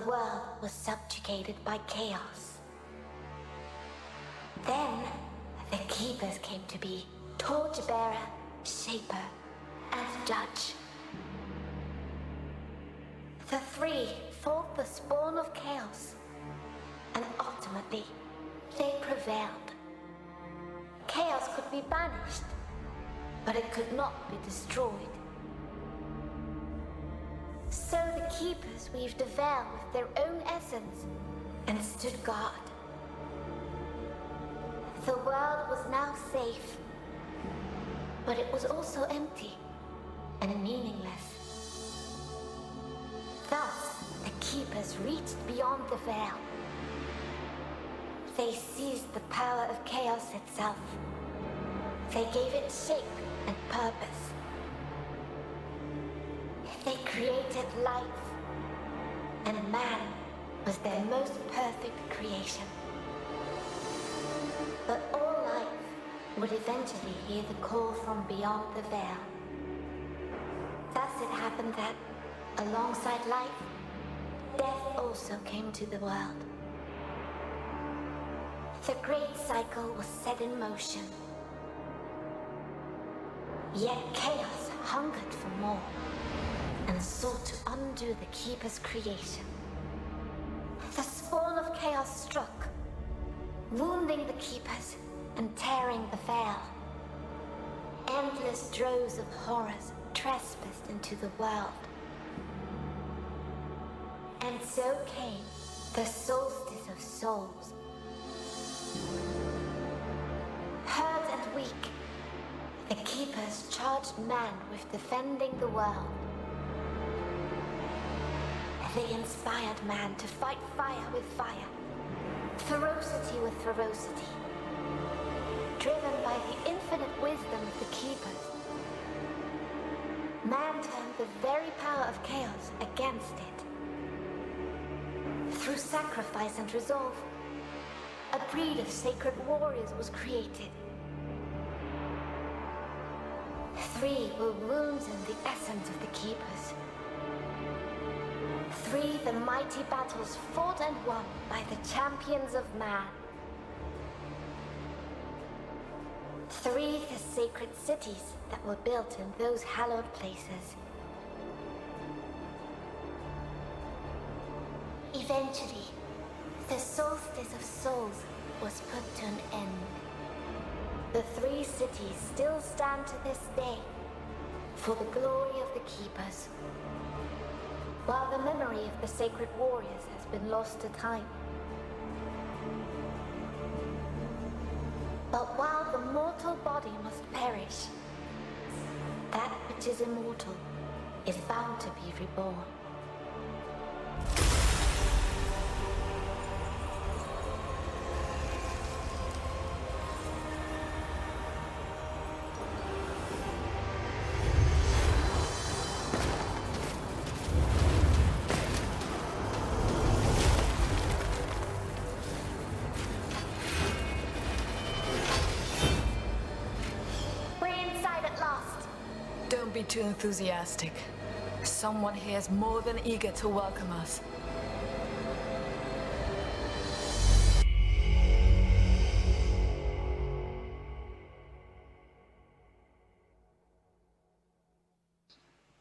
The world was subjugated by chaos. Then, the Keepers came to be torchbearer, shaper, and judge. The three fought the spawn of chaos, and ultimately, they prevailed. Chaos could be banished, but it could not be destroyed. So the Keepers weaved a veil with their own essence and stood guard. The world was now safe, but it was also empty and meaningless. Thus, the Keepers reached beyond the veil. They seized the power of chaos itself. They gave it shape and purpose. They created life, and man was their most perfect creation. But all life would eventually hear the call from beyond the veil. Thus it happened that, alongside life, death also came to the world. The great cycle was set in motion. Yet chaos hungered for more, and sought to undo the Keeper's creation. The spawn of chaos struck, wounding the Keepers and tearing the veil. Endless droves of horrors trespassed into the world. And so came the solstice of souls. Hurt and weak, the Keepers charged man with defending the world. They inspired man to fight fire with fire, ferocity with ferocity. Driven by the infinite wisdom of the Keepers, man turned the very power of chaos against it. Through sacrifice and resolve, a breed of sacred warriors was created. 3 were wounds in the essence of the Keepers. 3 the mighty battles fought and won by the champions of man. 3 the sacred cities that were built in those hallowed places. Eventually, the solstice of souls was put to an end. The 3 cities still stand to this day for the glory of the Keepers, while the memory of the sacred warriors has been lost to time. But while the mortal body must perish, that which is immortal is bound to be reborn. Don't be too enthusiastic. Someone here is more than eager to welcome us.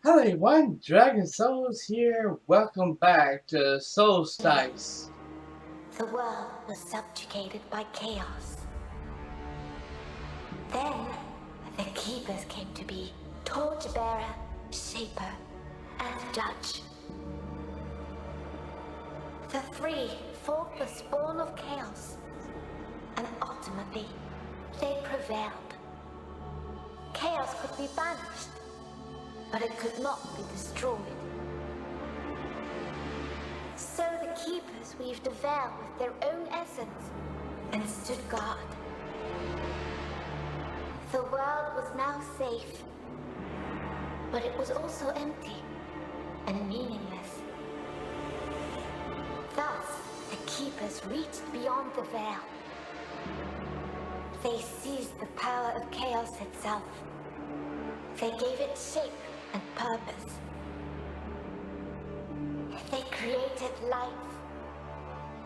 Hello everyone, Dragon Souls here. Welcome back to SOULSTICE. The world was subjugated by chaos. Then, the Keepers came to be torchbearer, shaper, and judge. The 3 fought the spawn of chaos, and ultimately, they prevailed. Chaos could be banished, but it could not be destroyed. So the Keepers weaved a veil with their own essence and stood guard. The world was now safe, but it was also empty and meaningless. Thus, the Keepers reached beyond the veil. They seized the power of chaos itself. They gave it shape and purpose. They created life,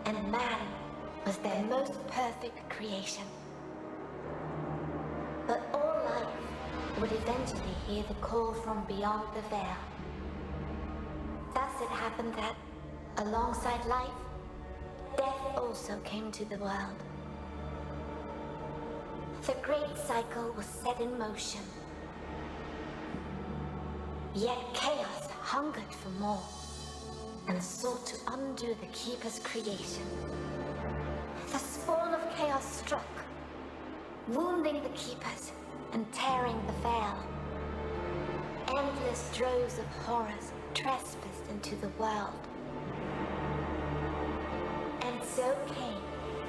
and man was their most perfect creation. But all life would eventually hear the call from beyond the veil. Thus it happened that, alongside life, death also came to the world. The great cycle was set in motion. Yet chaos hungered for more, and sought to undo the Keeper's creation. The spawn of chaos struck, wounding the Keepers and tearing the veil. Endless droves of horrors trespassed into the world. And so came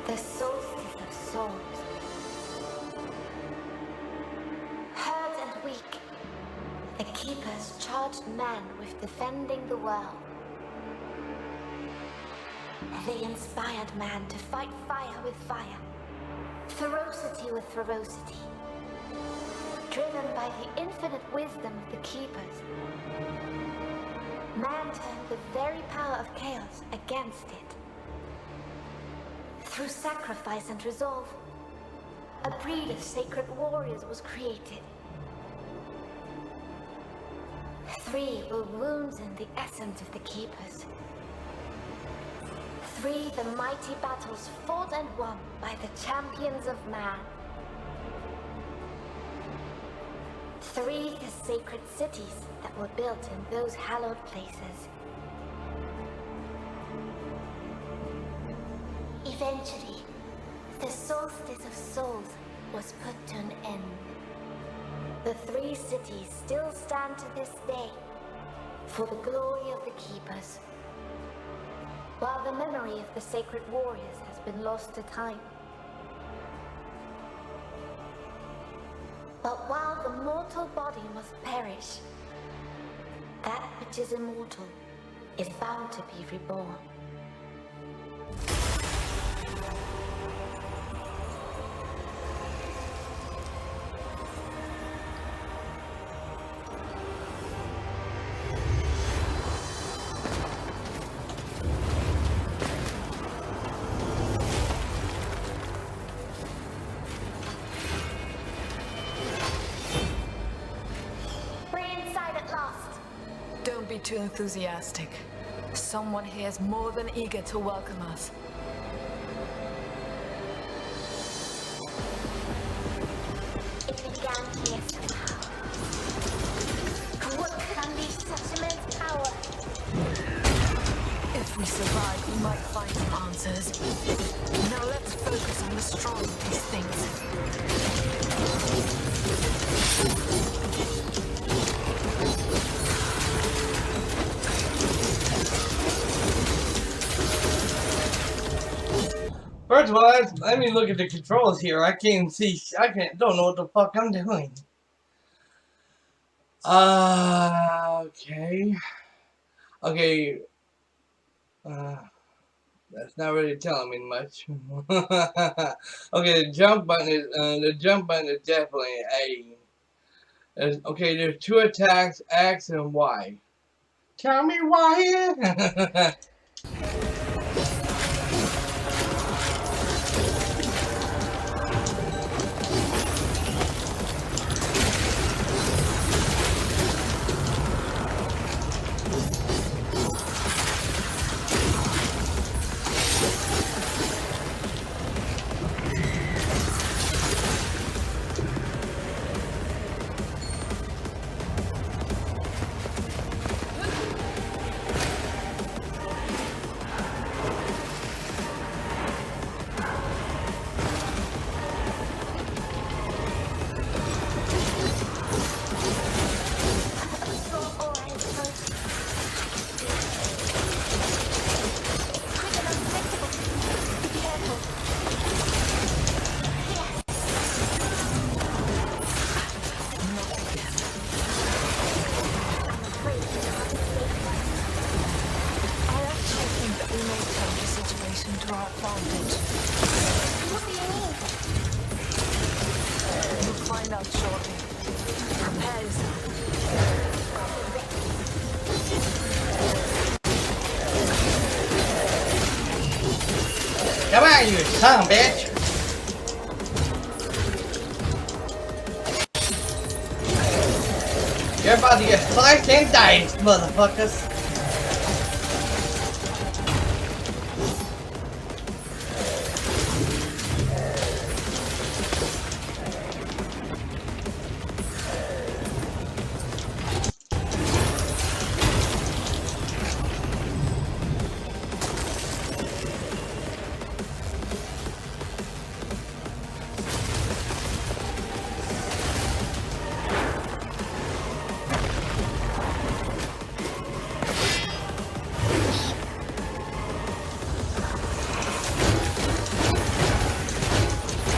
the solstice of souls. Hurt and weak, the Keepers charged man with defending the world. They inspired man to fight fire with fire, ferocity with ferocity. Driven by the infinite wisdom of the Keepers, man turned the very power of chaos against it. Through sacrifice and resolve, a breed of sacred warriors was created. 3 were wounds in the essence of the Keepers. 3 the mighty battles fought and won by the champions of man. 3 the sacred cities that were built in those hallowed places. Eventually, the solstice of souls was put to an end. The 3 cities still stand to this day for the glory of the Keepers, while the memory of the sacred warriors has been lost to time. But while the mortal body must perish, that which is immortal is bound to be reborn. Don't be too enthusiastic. Someone here is more than eager to welcome us. It began here somehow. What could unleash such immense power? If we survive, we might find some answers. Now let's focus on destroying these things. First of all, let me look at the controls here. I can't see. Don't know what the fuck I'm doing. Okay. Okay. That's not really telling me much. Okay, the jump button is definitely A. Okay, there's 2 attacks, X and Y. Tell me why. Come on, you son of a bitch! You're about to get sliced and diced, motherfuckers!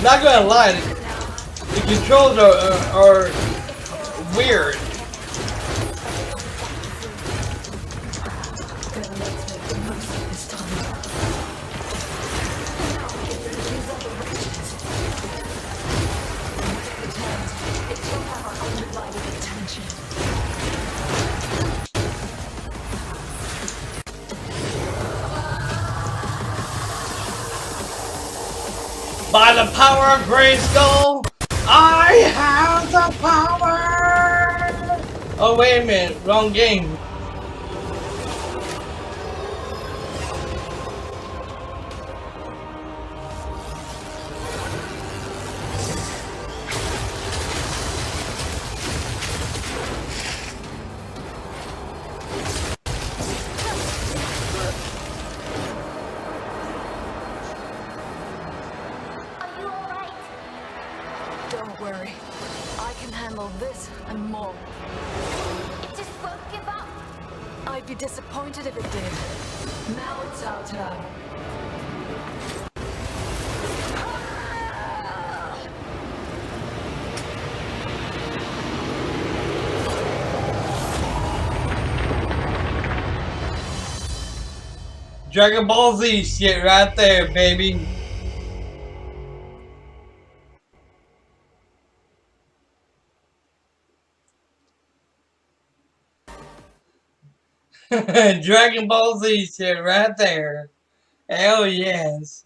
Not gonna lie, the controls are weird. By the power of Grayskull, I have the power! Oh, wait a minute, wrong game. Don't worry. I can handle this and more. It just won't give up. I'd be disappointed if it did. Now it's our turn. Dragon Ball Z shit right there, baby. Dragon Ball Z shit right there. Hell yes.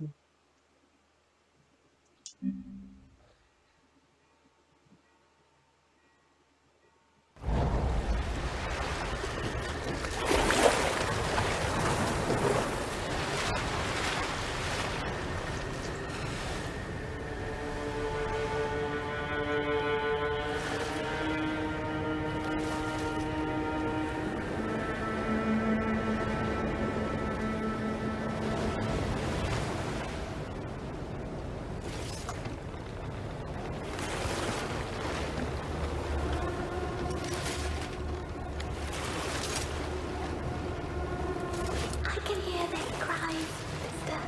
I can hear their cries, sister.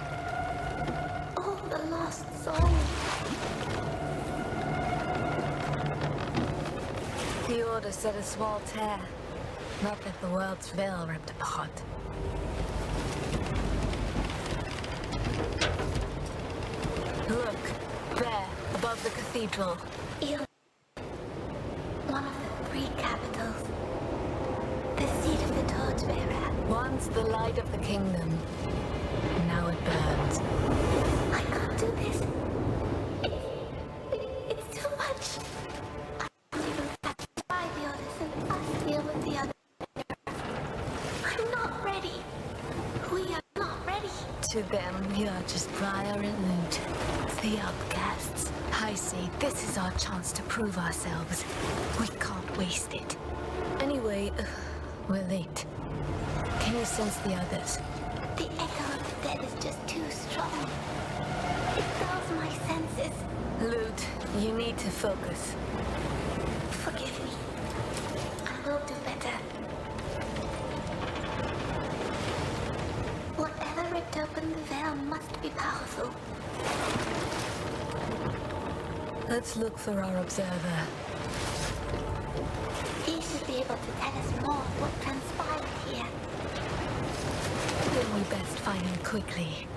All the lost souls. The Order set a small tear. Not that the world's veil ripped apart. Look, there, above the cathedral. One of the three capitals. The seat of the torchbearer. Once the light of the kingdom. Now it burns. I can't do this. It's too much. I can't even satisfy the others and us deal with the others. I'm not ready. We are not ready. To them, we are just Briar and Loot. The outcasts. I see, this is our chance to prove ourselves. We can't waste it. Anyway, we're late. Can you sense the others? The echo of the dead is just too strong. It dulls my senses. Loot, you need to focus. Forgive me. I will do better. Whatever ripped open the veil must be powerful. Let's look for our observer. He should be able to tell us more of what transpired here. Then we best find him quickly.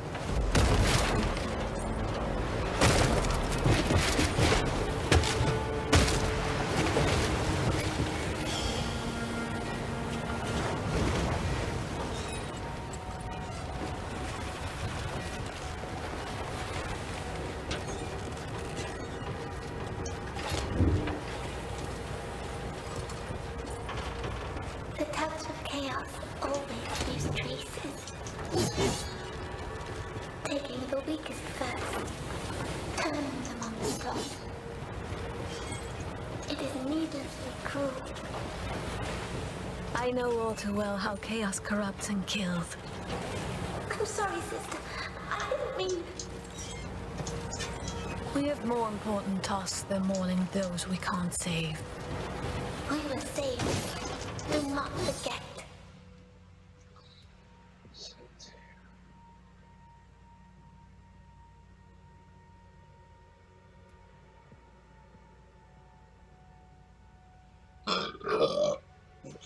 know all too well how chaos corrupts and kills. I'm sorry, sister. I didn't mean... We have more important tasks than mourning those we can't save. We were saved. Do not forget.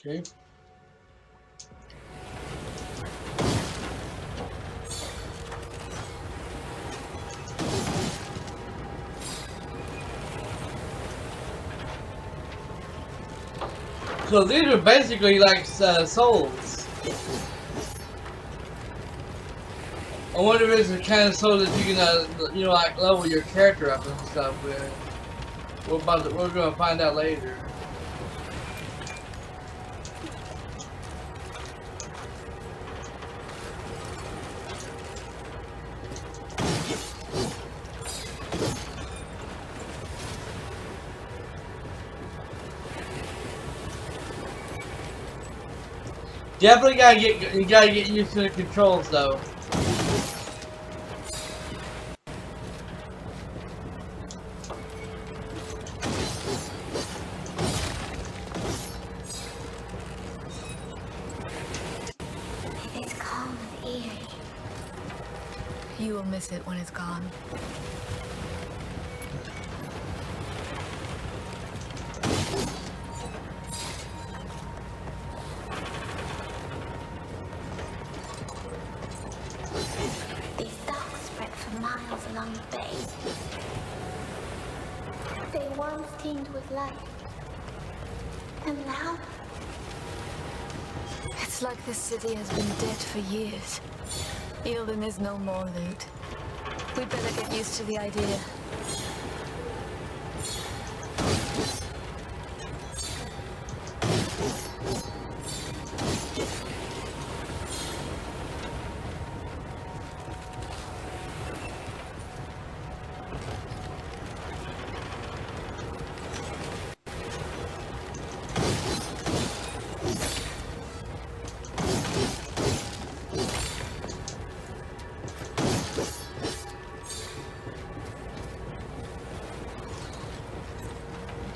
Okay. So these are basically like souls. I wonder if it's the kind of soul that you can, you know, like level your character up and stuff with. We're gonna find out later. Definitely gotta get used to the controls though. It is calm and eerie. You will miss it when it's gone. These docks spread for miles along the bay. They once teemed with life. And now, It's like this city has been dead for years. Eildon is no more loot. We'd better get used to the idea.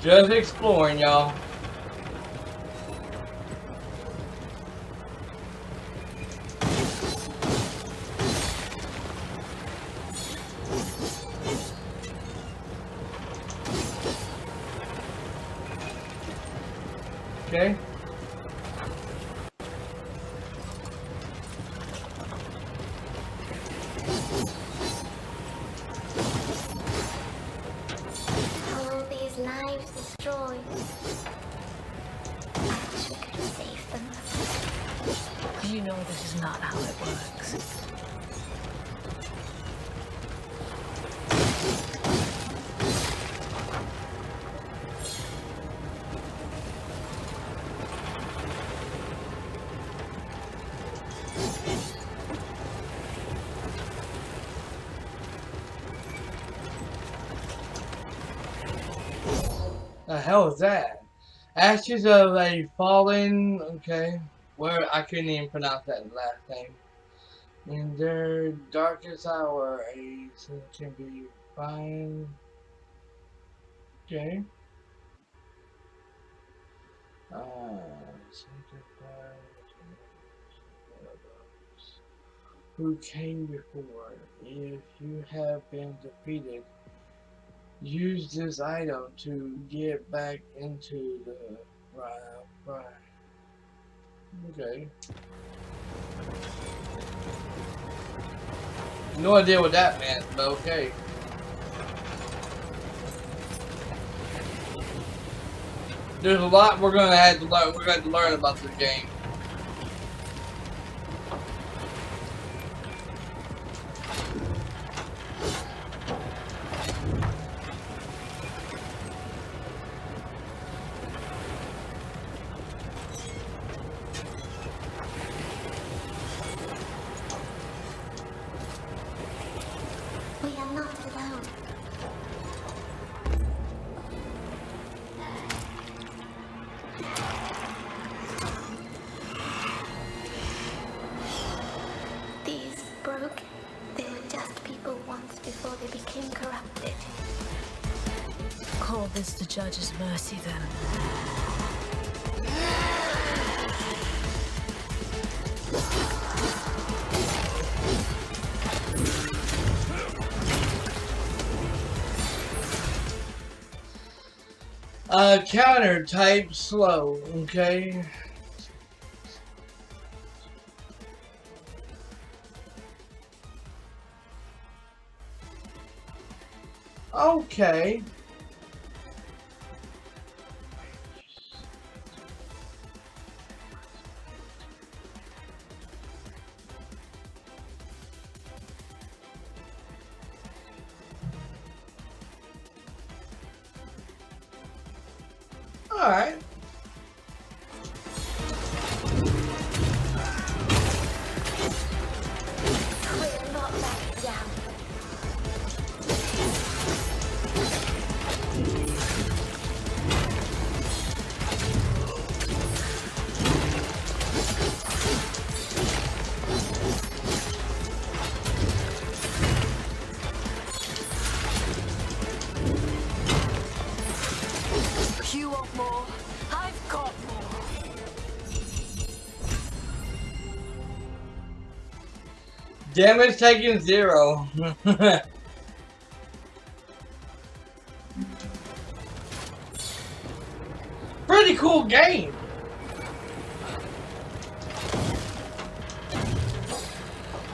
Just exploring, y'all. Okay. all these lives destroyed. I wish we could have saved them. You know this is not how it works. The hell is that? Ashes of a fallen. Okay. Where I couldn't even pronounce that last name. In their darkest hour, a sin can be fine. Okay. Sanctify who came before. If you have been defeated, use this item to get back into the right. Okay. No idea what that meant, but okay. There's a lot we're gonna have to learn. We're going to learn about this game. We are not alone. call this the judge's mercy, then. Counter type slow, okay. Okay. All right. We're not backing down. You want more? I've got more. Damage taken 0. Pretty cool game.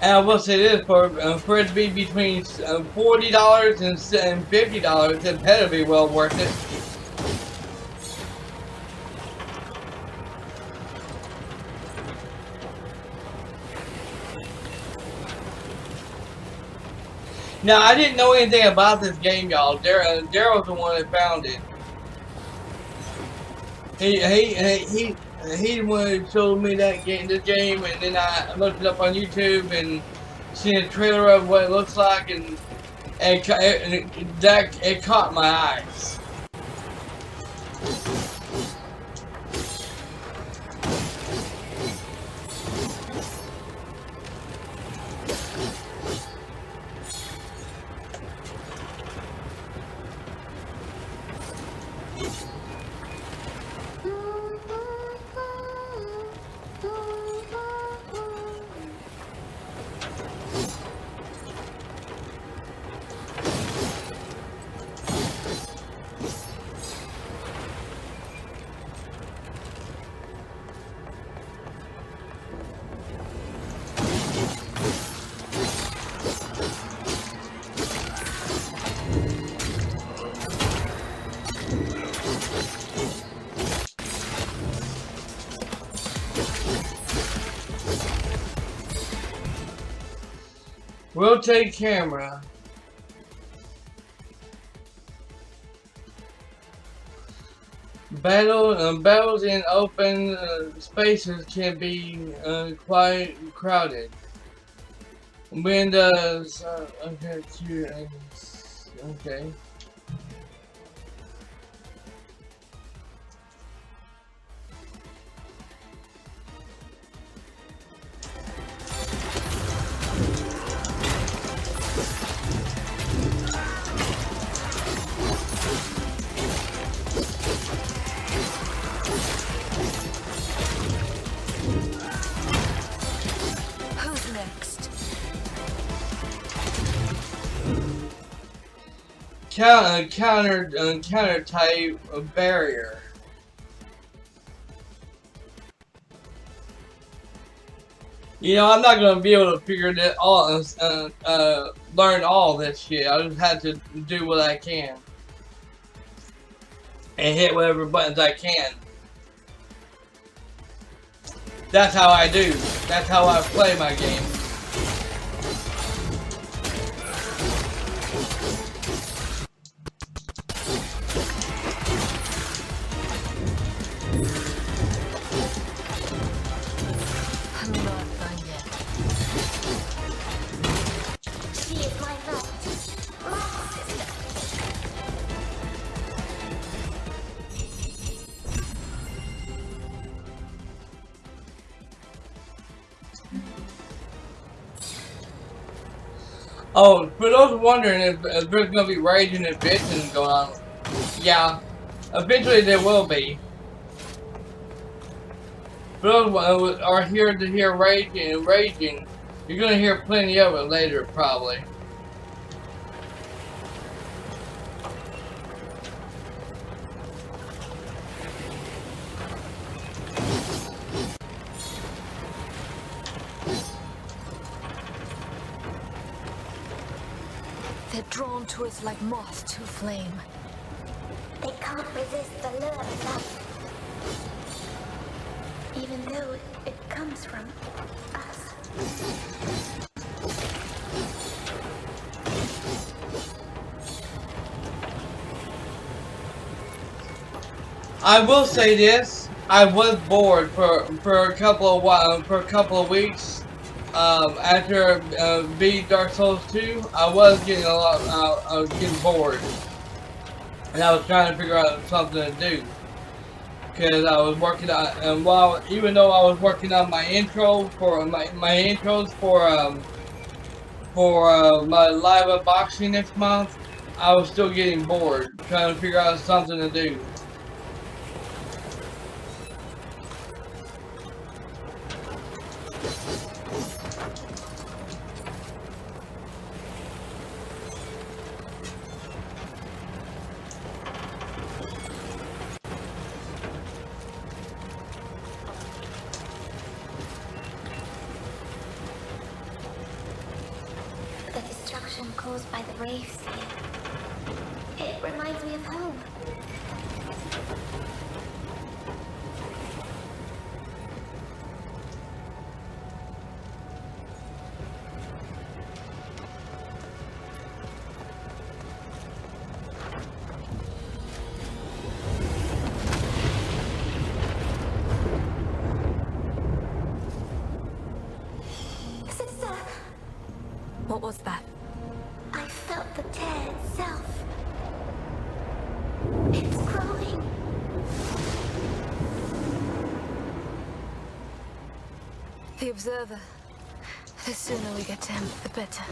And I will say this, for it to be between $40 and $50, it better be well worth it. Now, I didn't know anything about this game, y'all. Daryl's the one that found it. He the one who showed me that this game, and then I looked it up on YouTube and seen a trailer of what it looks like, and it caught my eyes. Rotate camera. Battles in open spaces can be quite crowded. Windows. Okay. Who's next? Counter type barrier. You know, I'm not gonna be able to figure that all, learn all this shit. I just have to do what I can and hit whatever buttons I can. That's how I do. That's how I play my game. I'm not done yet. She is my knight, my sister. Oh, for those wondering if there's gonna be raging and bitching going on, Yeah, eventually there will be. Those are here to hear raging and raging. You're gonna hear plenty of it later, probably. They're drawn to us like moths to flame. They can't resist the lure of life. Even though it comes from us. I will say this: I was bored for a couple of weeks. After beating Dark Souls 2, I was getting I was getting bored, and I was trying to figure out something to do. Because I was working on, and even though I was working on my intro for my intros for my live unboxing next month, I was still getting bored trying to figure out something to do. The destruction caused by the waves here. It reminds me of home. Sister! What was that? I felt the tear itself. It's growing. The Observer. The sooner we get to him, the better.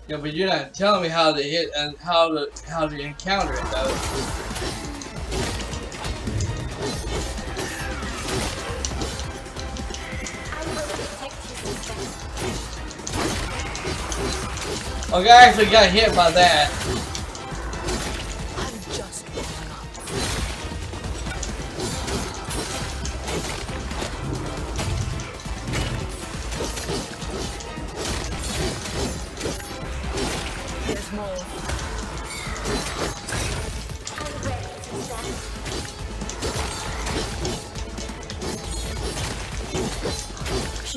Yeah, but you're not telling me how to hit and how to encounter it though. I will protect you, sister. Okay, I actually got hit by that. I'm just warming up. There's more. I'm ready, sister.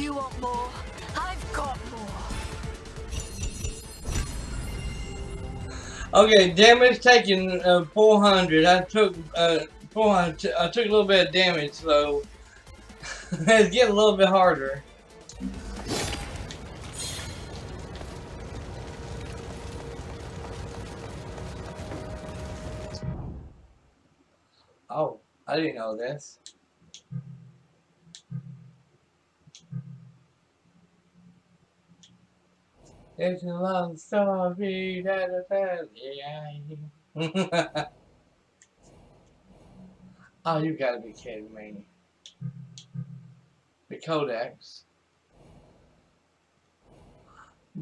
You want more? I've got more. Okay, damage taken 400. I took 400. I took a little bit of damage, so it's getting a little bit harder. Oh, I didn't know this. It's a long story. Da, da, da, yeah. Oh, you gotta be kidding me. The codex.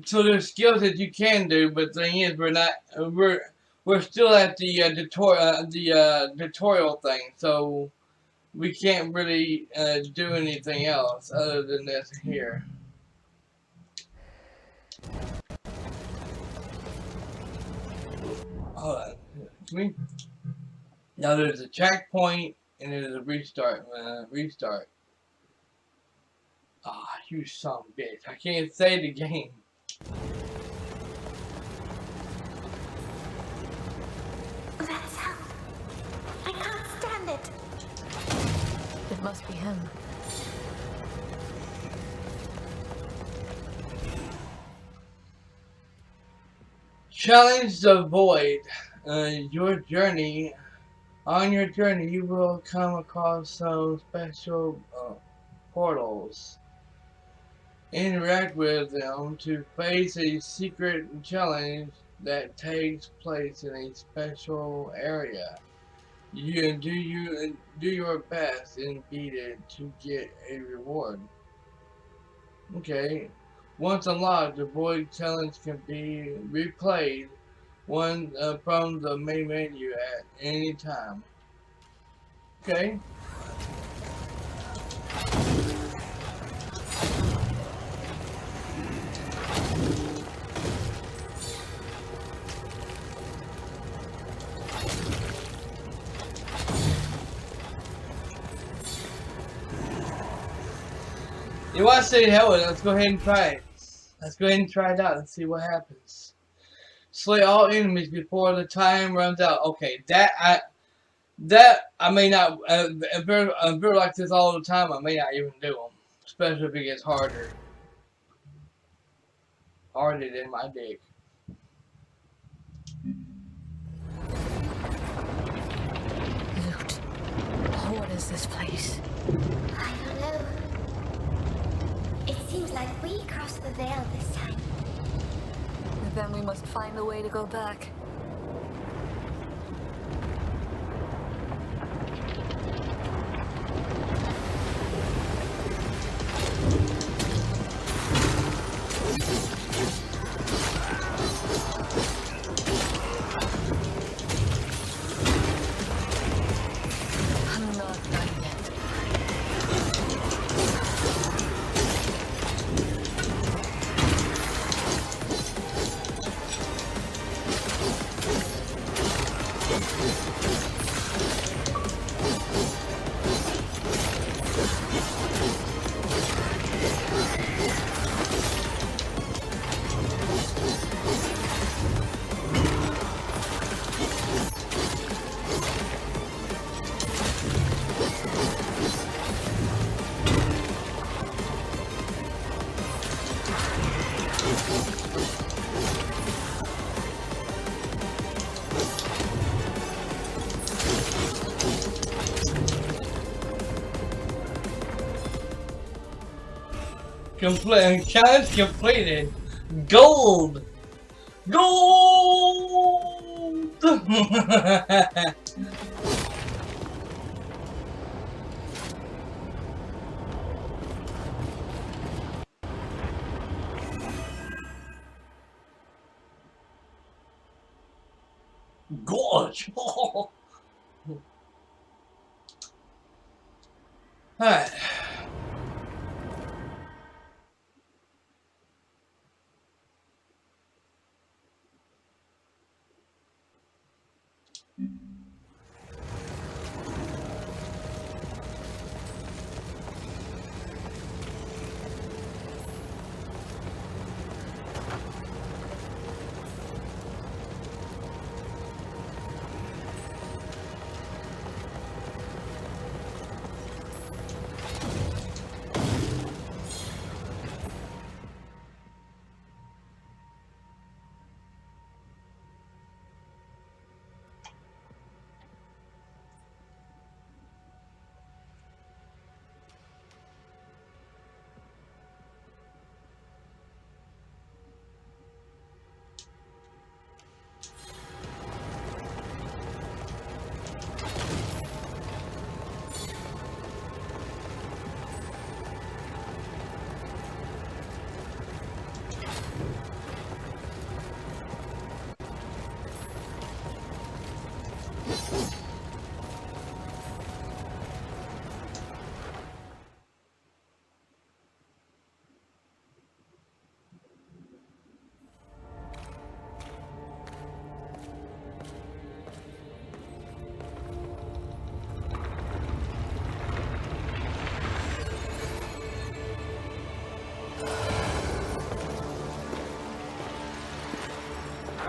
So there's skills that you can do, but the thing is, we're still at the tutorial thing, so we can't really do anything else other than this here. Hold on, can we? Now there's a checkpoint and there's a restart. Restart. Ah, you son of a bitch! I can't say the game. That's how. I can't stand it. It must be him. Challenge the void. Your journey. On your journey, you will come across some special portals. Interact with them to face a secret challenge that takes place in a special area. You do your best and beat it to get a reward. Okay. Once unlocked, the void challenge can be replayed from the main menu at any time. Okay. You want to say hell with it? Let's go ahead and try it. Let's go ahead and try it out and see what happens. Slay all enemies before the time runs out. Okay, that I may not. If they're like this all the time, I may not even do them. Especially if it gets harder. Harder than my dick. Loot. What is this place? I don't know. It seems like we crossed the veil this time. Then we must find a way to go back. I'm not done yet. Challenge completed. Gold. Gold. Gorge. Alright.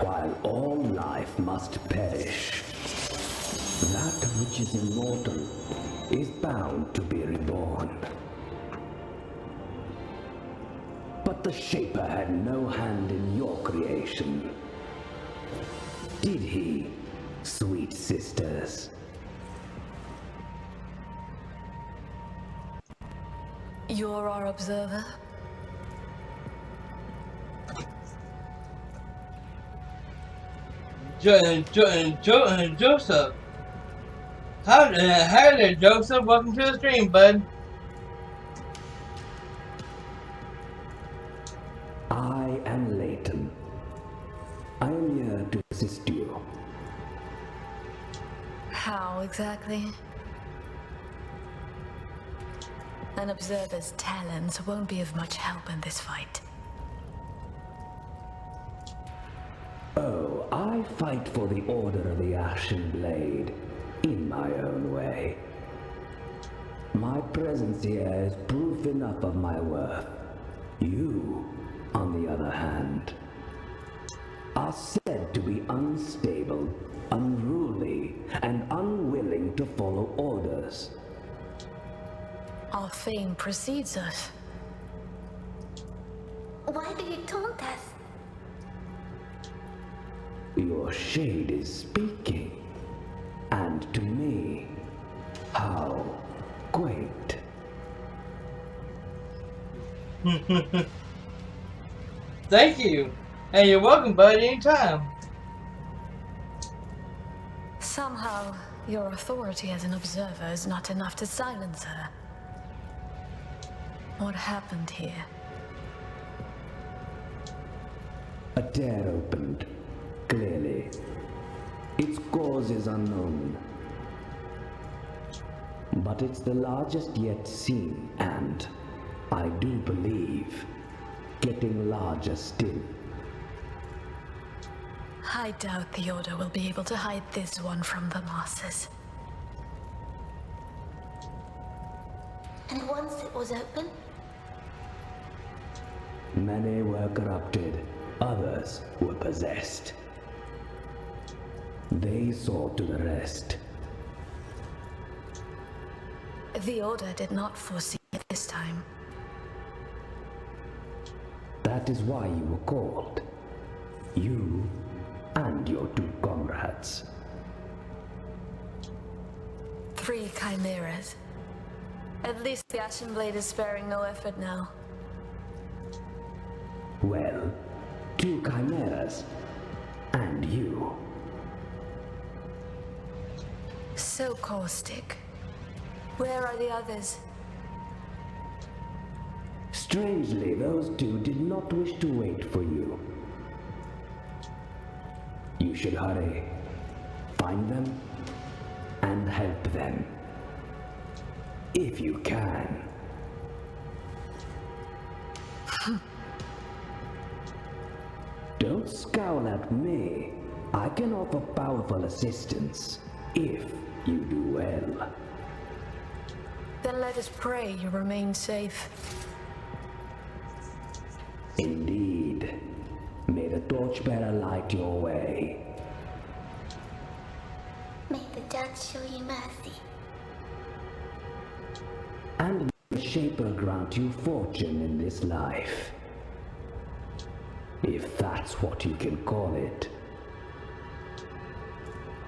while all life must perish. That which is immortal is bound to be reborn. But the Shaper had no hand in your creation. Did he, sweet sisters? You're our observer? Joseph. Hi there, Joseph. Welcome to the stream, bud. I am Leighton. I am here to assist you. How exactly? An observer's talents won't be of much help in this fight. Oh, I fight for the Order of the Ashen Blade in my own way. My presence here is proof enough of my worth. You, on the other hand, are said to be unstable, unruly, and unwilling to follow orders. Our fame precedes us. Why do you taunt us? Your shade is speaking, and to me, how great. Thank you. Hey, you're welcome, bud, anytime. Somehow, your authority as an observer is not enough to silence her. What happened here? A tear opened, clearly. Its cause is unknown. But it's the largest yet seen, and, I do believe, getting larger still. I doubt the Order will be able to hide this one from the masses. And once it was open? Many were corrupted, others were possessed. They saw to the rest. The Order did not foresee it this time. That is why you were called. You and your two comrades. 3 chimeras. At least the Ashen Blade is sparing no effort now. Well, 2 chimeras. And you. So caustic. Where are the others? Strangely, those 2 did not wish to wait for you. You should hurry. Find them and help them. If you can. Don't scowl at me. I can offer powerful assistance, if you do well. Then let us pray you remain safe. Indeed. May the torchbearer light your way. May the judge show you mercy. And may the Shaper grant you fortune in this life. If that's what you can call it.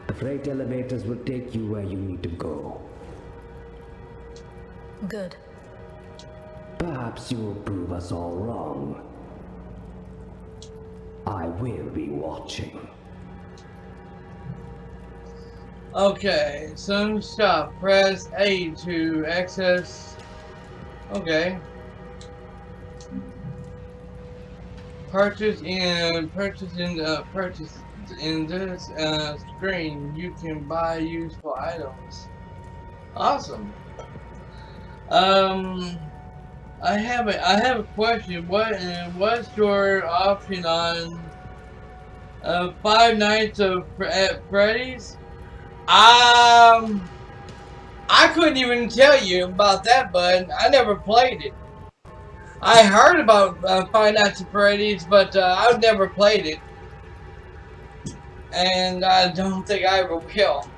The freight elevators will take you where you need to go. Good. Perhaps you will prove us all wrong. I will be watching. Okay, so stop. Press A to access. Okay. Purchase in this screen. You can buy useful items. Awesome. I have a question. What's your option on Five Nights at Freddy's? I couldn't even tell you about that, bud. I never played it. I heard about Five Nights at Freddy's, but I've never played it. and I don't think I ever will.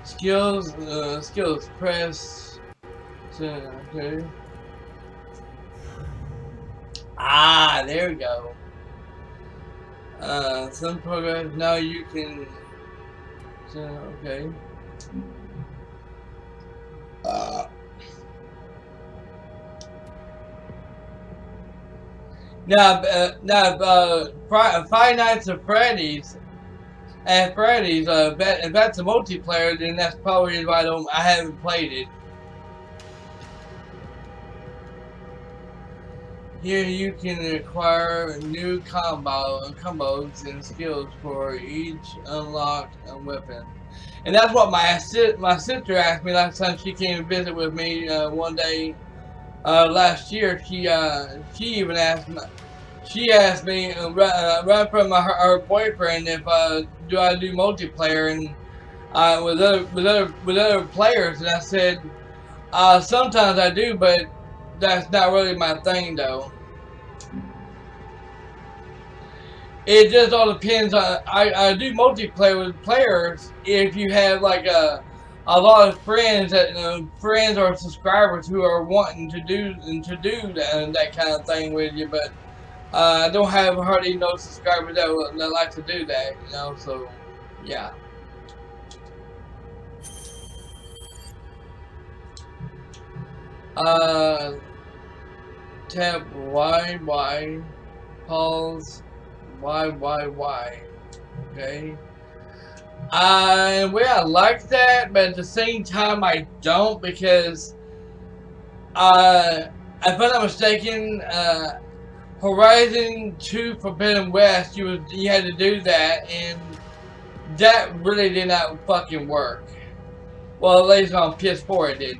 Skills press. Okay. Ah, there we go. Some programs now you can. Okay. Five Nights at Freddy's. If that's a multiplayer, then that's probably why I haven't played it. Here you can acquire new combos and skills for each unlocked weapon. And that's what my sister asked me last time she came to visit with me one day last year. She even asked me. She asked me right from her boyfriend if do I do multiplayer and with other players, and I said sometimes I do, but that's not really my thing though. It just all depends on. I do multiplayer with players if you have like a lot of friends friends or subscribers who are wanting to do that kind of thing with you, but. I don't have hardly no subscribers that like to do that, you know, so, yeah. Tap Y, pause, Y, okay. Well, I like that, but at the same time, I don't, because, if I'm not mistaken, Horizon 2 Forbidden West, you had to do that, and that really did not fucking work. Well, at least on PS4 it did.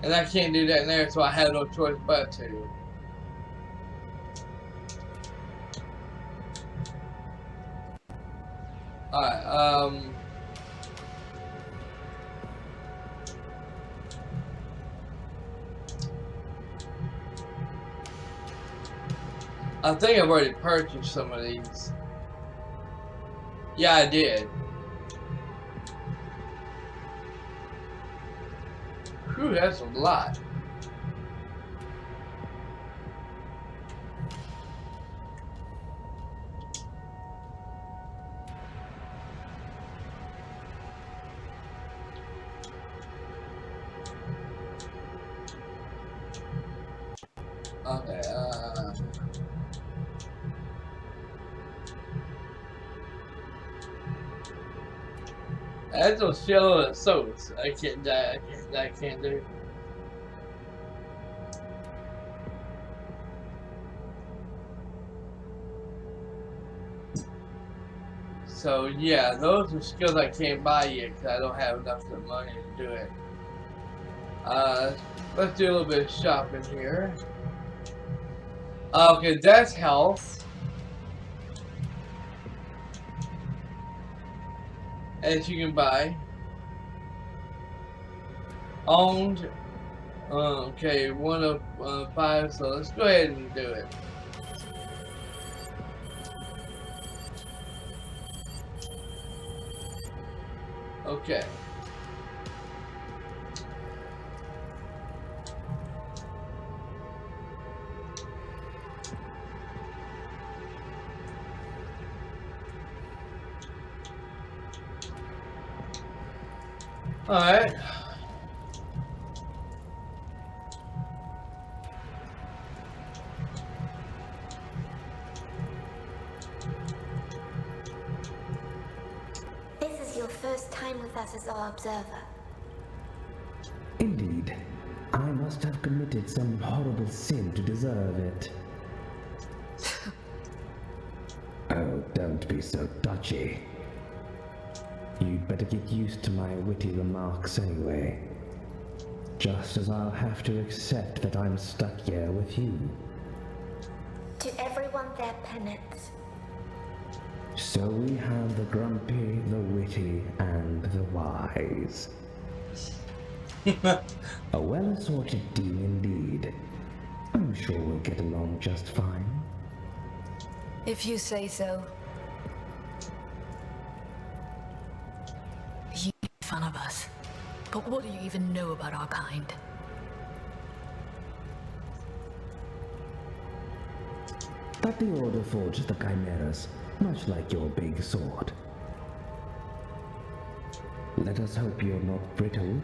And I can't do that in there, so I have no choice but to. Alright, I think I've already purchased some of these. Yeah, I did. Whew, that's a lot. Okay, that's a shell of souls. I can't do. So yeah, those are skills I can't buy yet because I don't have enough of the money to do it. Let's do a little bit of shopping here. Okay, that's health. As you can buy. Owned. Okay, 1 of 5, so let's go ahead and do it. Okay. Alright. This is your first time with us as our observer. Indeed. I must have committed some horrible sin to deserve it. Oh, don't be so touchy. You'd better get used to my witty remarks anyway. Just as I'll have to accept that I'm stuck here with you. To everyone their penance. So we have the grumpy, the witty, and the wise. A well-assorted team indeed. I'm sure we'll get along just fine. If you say so. You make fun of us. But what do you even know about our kind? That the Order forges the chimeras, much like your big sword. Let us hope you're not brittle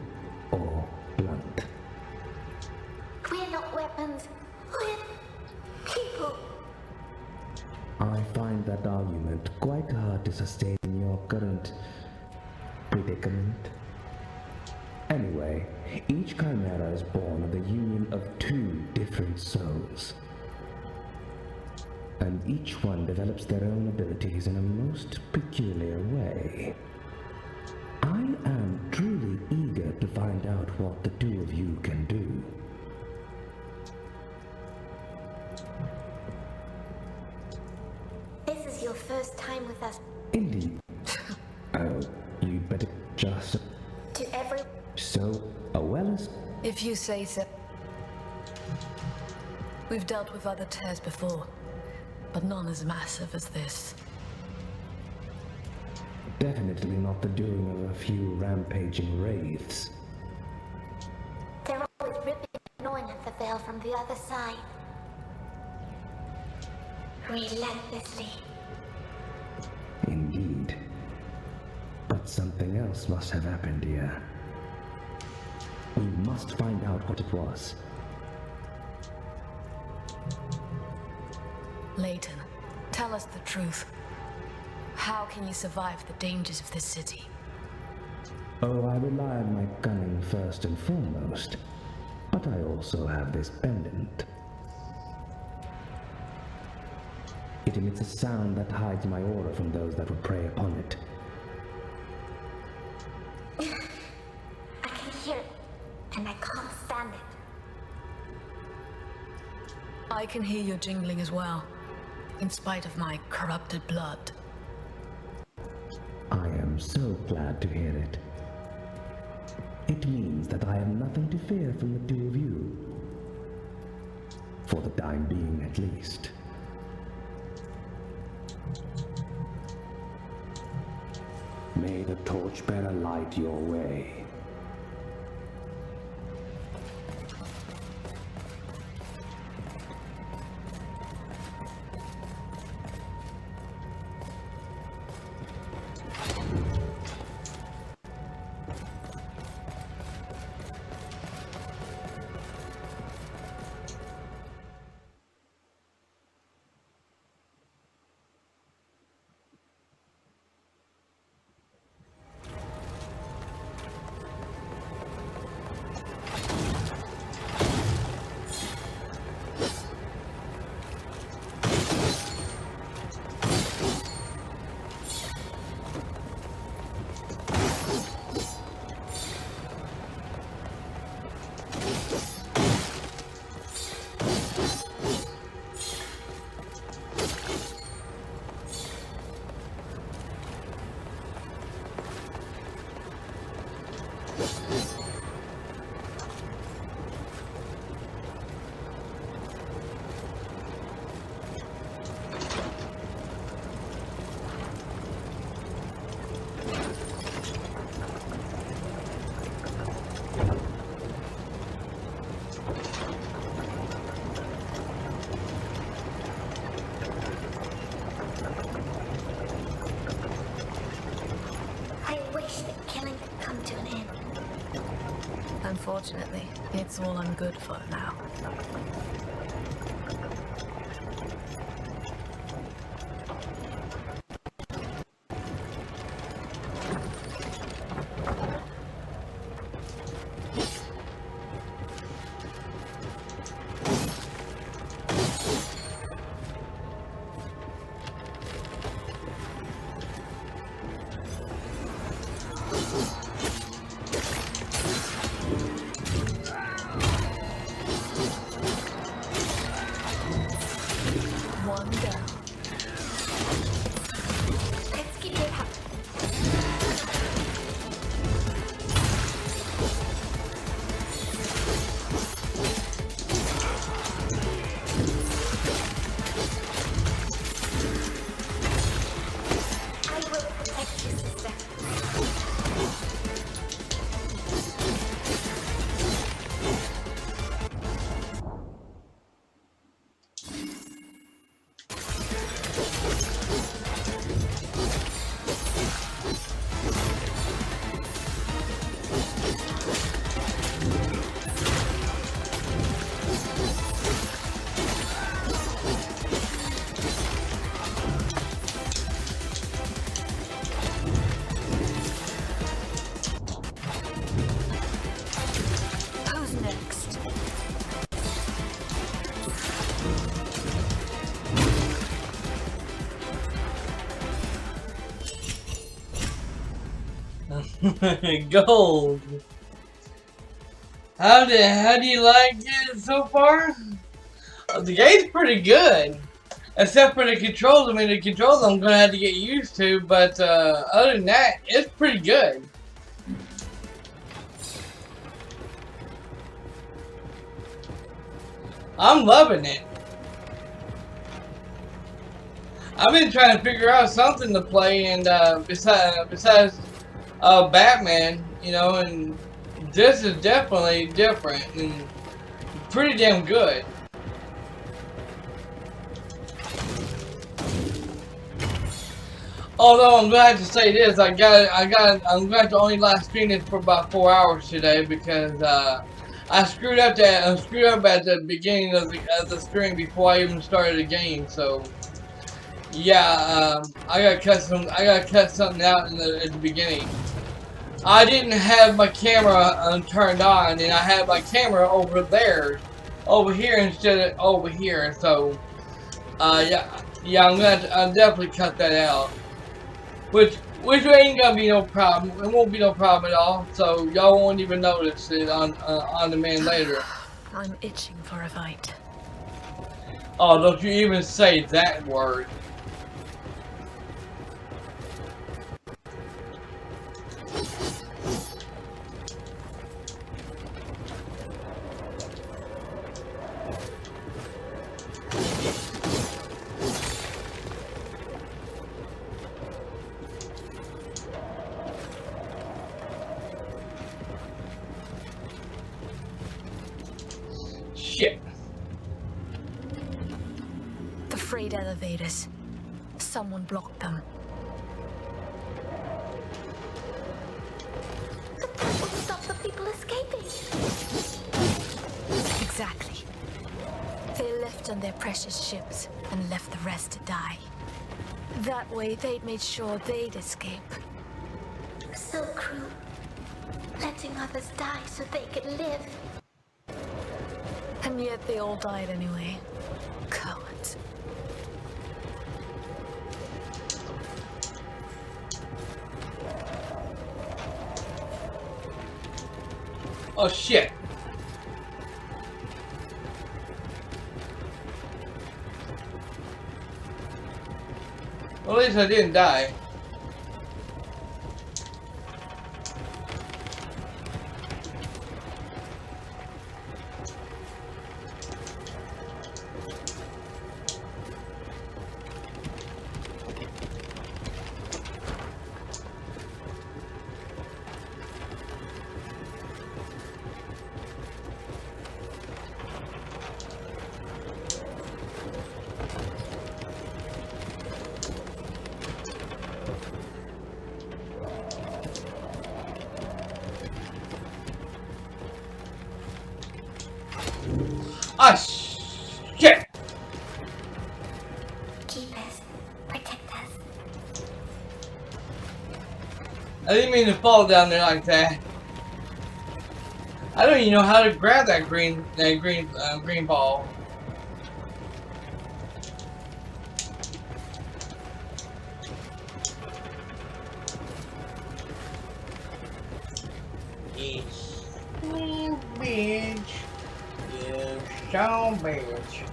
or blunt. We're not weapons. We're people. I find that argument quite hard to sustain in your current predicament. Anyway, each chimera is born of the union of two different souls. And each one develops their own abilities in a most peculiar way. I am truly eager to find out what the two of you can do. This is your first time with us. Indeed. Oh, you'd better just... To every... So, a well-as... If you say so. We've dealt with other tears before, but none as massive as this. Definitely not the doing of a few rampaging wraiths. They're always ripping and gnawing at the veil from the other side. Relentlessly. Indeed. But something else must have happened here. We must find out what it was. Layton, tell us the truth. How can you survive the dangers of this city? Oh, I rely on my cunning first and foremost. But I also have this pendant. It emits a sound that hides my aura from those that would prey upon it. I can hear it, and I can't stand it. I can hear your jingling as well, in spite of my corrupted blood. I am so glad to hear it. It means that I have nothing to fear from the two of you. For the time being, at least. May the torchbearer light your way. I wish that killing could come to an end. Unfortunately, it's all I'm good for now. Gold. How do you like it so far? The game's pretty good. Except for the controls. I mean, the controls I'm gonna have to get used to, but other than that, it's pretty good. I'm loving it. I've been trying to figure out something to play, and besides Batman, you know, and this is definitely different and pretty damn good. Although I'm glad to say this, I'm glad to only live stream this for about 4 hours today because I screwed up at the beginning of the stream before I even started the game. So yeah, I gotta cut something out at the beginning. I didn't have my camera turned on, and I had my camera over here instead of over here. So yeah, I'll definitely cut that out. Which ain't gonna be no problem. It won't be no problem at all. So y'all won't even notice it on demand later. I'm itching for a fight. Oh, don't you even say that word. Shit. The freight elevators. Someone blocked them. But that would stop the people escaping. Exactly. They left on their precious ships and left the rest to die. That way they'd made sure they'd escape. So cruel. Letting others die so they could live. And yet they all died anyway. Cowards. Oh shit. Well, at least I didn't die. Ah, shit! Keep us. Protect us. I didn't mean to fall down there like that. I don't even know how to grab that green ball. Bitch. You so bitch.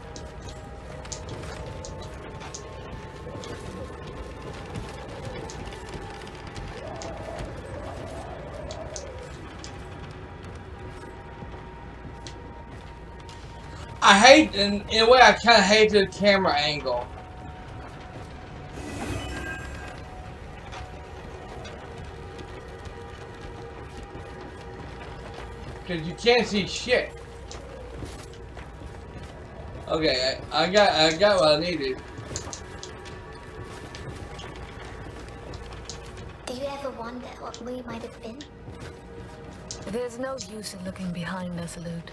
I hate, in a way, I kind of hate the camera angle. Because you can't see shit. Okay, I got what I needed. Do you ever wonder what we might have been? There's no use in looking behind us, Lude.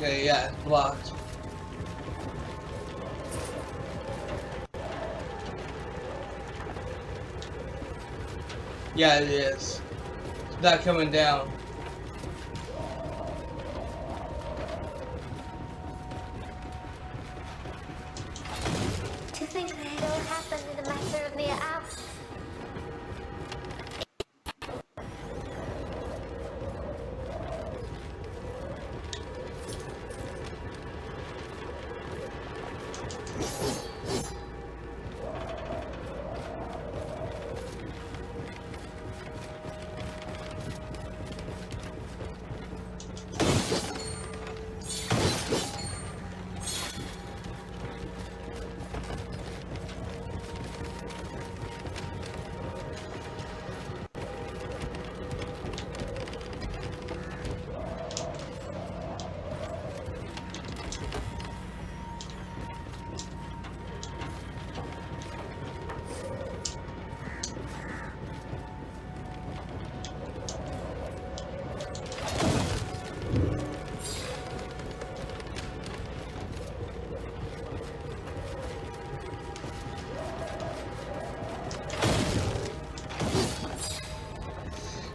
Okay, yeah, it's blocked. Yeah, it is. It's not coming down. To think that it all happened in a matter of mere hours.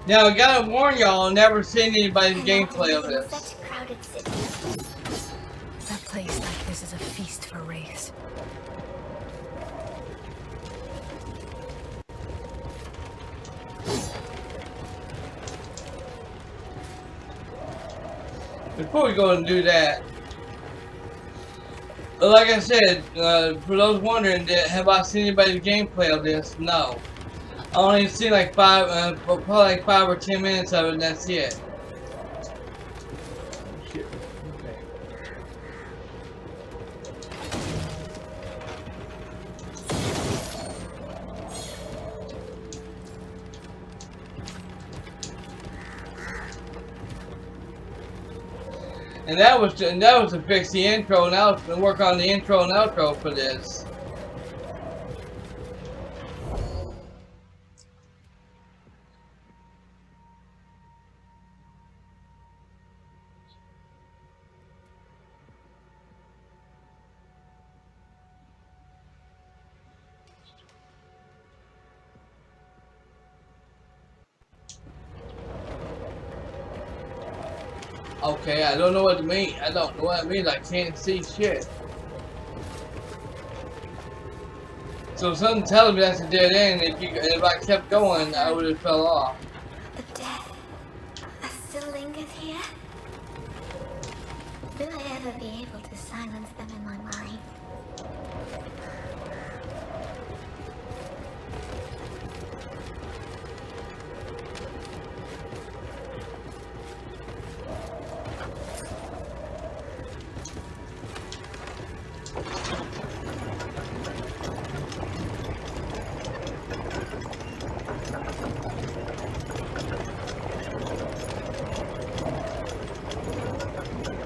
Now, I gotta warn y'all, never seen anybody's And gameplay of in this. such a crowded city. A place like this is a feast for wraiths. Before we go and do that, like I said, for those wondering, have I seen anybody's gameplay of this? No. I only seen like probably like 5 or 10 minutes of it, and that's it. Shit. Okay. And that was to fix the intro and outro, and work on the intro and outro for this. Okay, I don't know what it means. I don't know what it means. I can't see shit. So something tells me that's a dead end. If I kept going, I would have fell off. The death that still lingers here. Will I ever be able to silence them in my mind?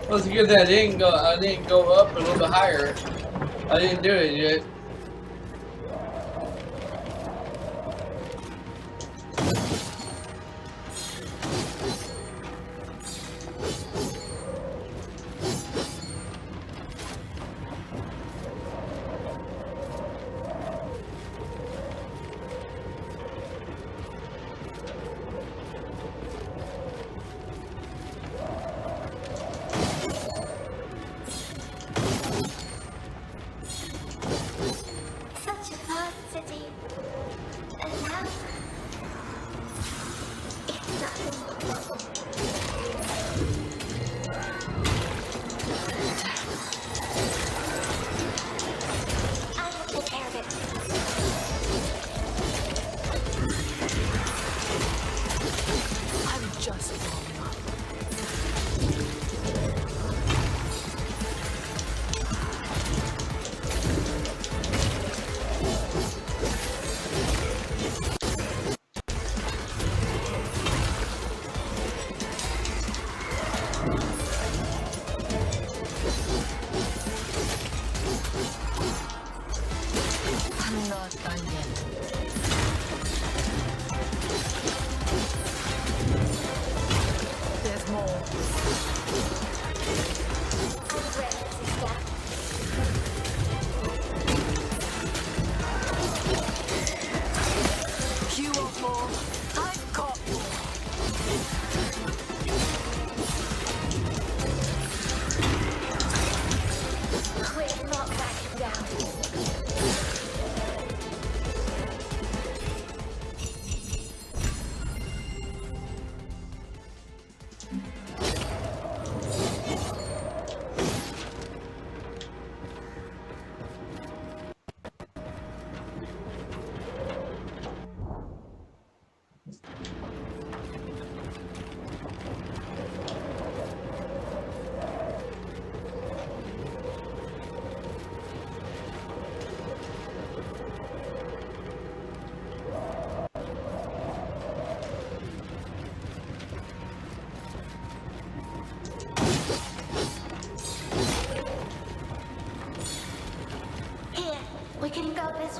Well, it's good that I didn't go up a little bit higher. I didn't do it yet. Such a vast city. And now it's nothing. I will take care of it. I'm just warming up.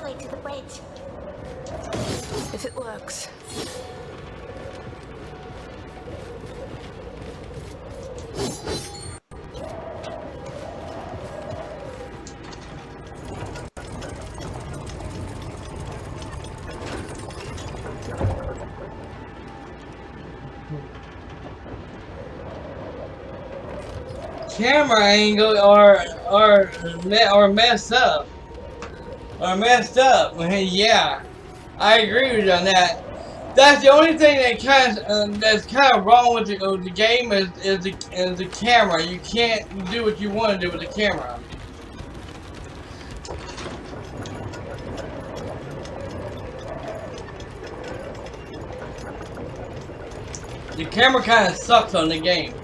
way to the bridge. If it works. Camera angle or messed up. Yeah, I agree with you on that. That's the only thing that that's kind of wrong with the game is the camera. You can't do what you want to do with the camera. The camera kind of sucks on the game.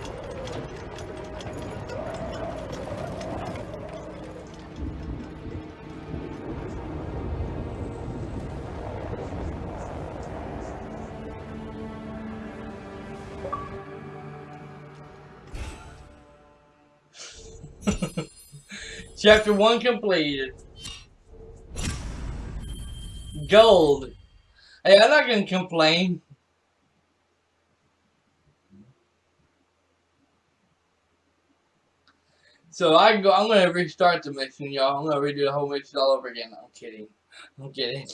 Chapter 1 completed. Gold. Hey, I'm not gonna complain. So I'm gonna restart the mission, y'all. I'm gonna redo the whole mission all over again. I'm kidding. I'm kidding.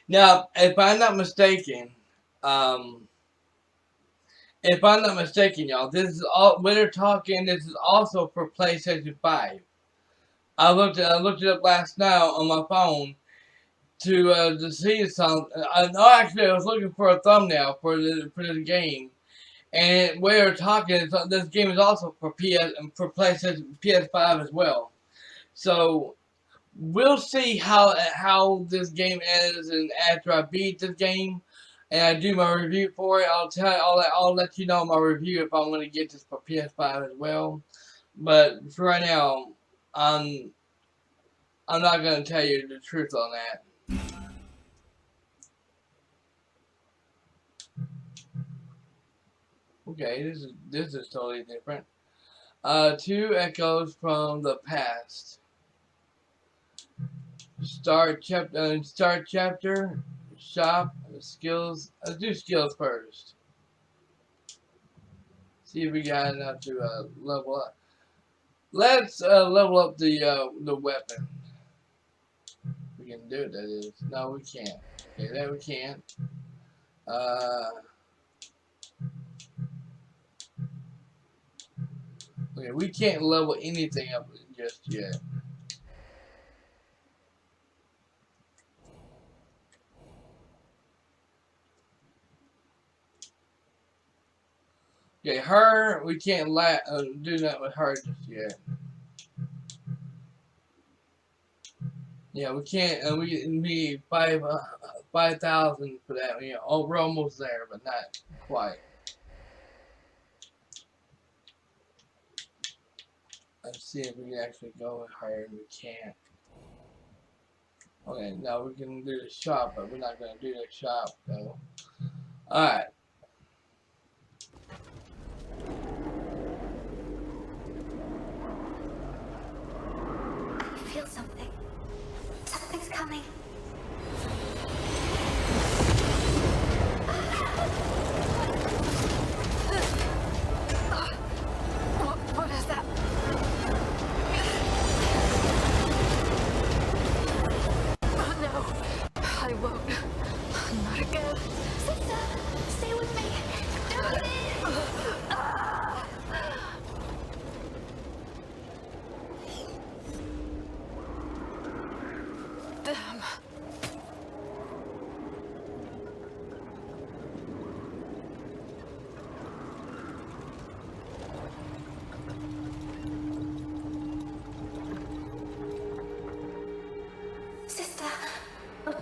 Now, if I'm not mistaken, y'all, this is all when they're talking. This is also for PlayStation 5. I looked it up last night on my phone to see something. No, actually, I was looking for a thumbnail for the game, and when they're talking, this game is also for PlayStation PS5 as well. So we'll see how this game ends, and after I beat this game and I do my review for it, I'll let you know my review if I'm going to get this for PS5 as well. But for right now, I'm not going to tell you the truth on that. Okay, this is totally different. 2 echoes from the past. Start chapter, shop, skills. Let's do skills first. See if we got enough to level up. Let's level up the weapon. We can do it. That is. No, we can't. Okay, that we can't. Okay, we can't level anything up just yet. Okay, her, we can't do that with her just yet. Yeah, we can't, we need 5,000 for that. You know, oh, we're almost there, but not quite. Let's see if we can actually go with her, and we can't. Okay, now we can do the shop, but we're not going to do the shop, though. Alright. I feel something. Something's coming. What is that? Oh no, I won't. Not again. Sister, stay with me. Don't give in. Damn. Sister,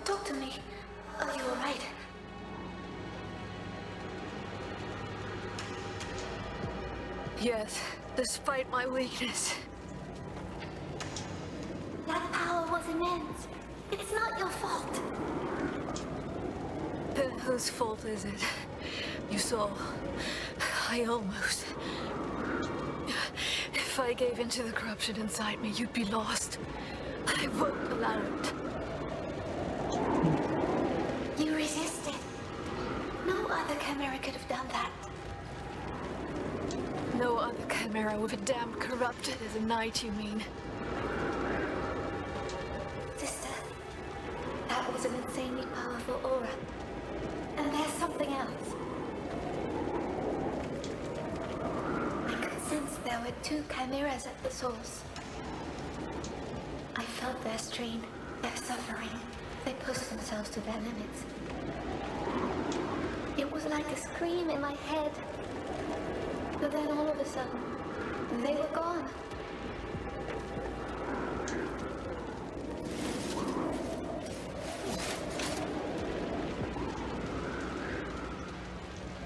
talk to me. Are you alright? Yes, despite my weakness. That power was immense. It's not your fault. Then whose fault is it? You saw, I almost... If I gave in to the corruption inside me, you'd be lost. I won't allow it. You resisted. No other chimera could have done that. No other chimera with a damn corrupted as a knight, you mean? Sister, that was an insanely powerful aura. And there's something else. I could sense there were two chimeras at the source. I felt their strain, their suffering. They pushed themselves to their limits. It was like a scream in my head. But then all of a sudden, they were gone.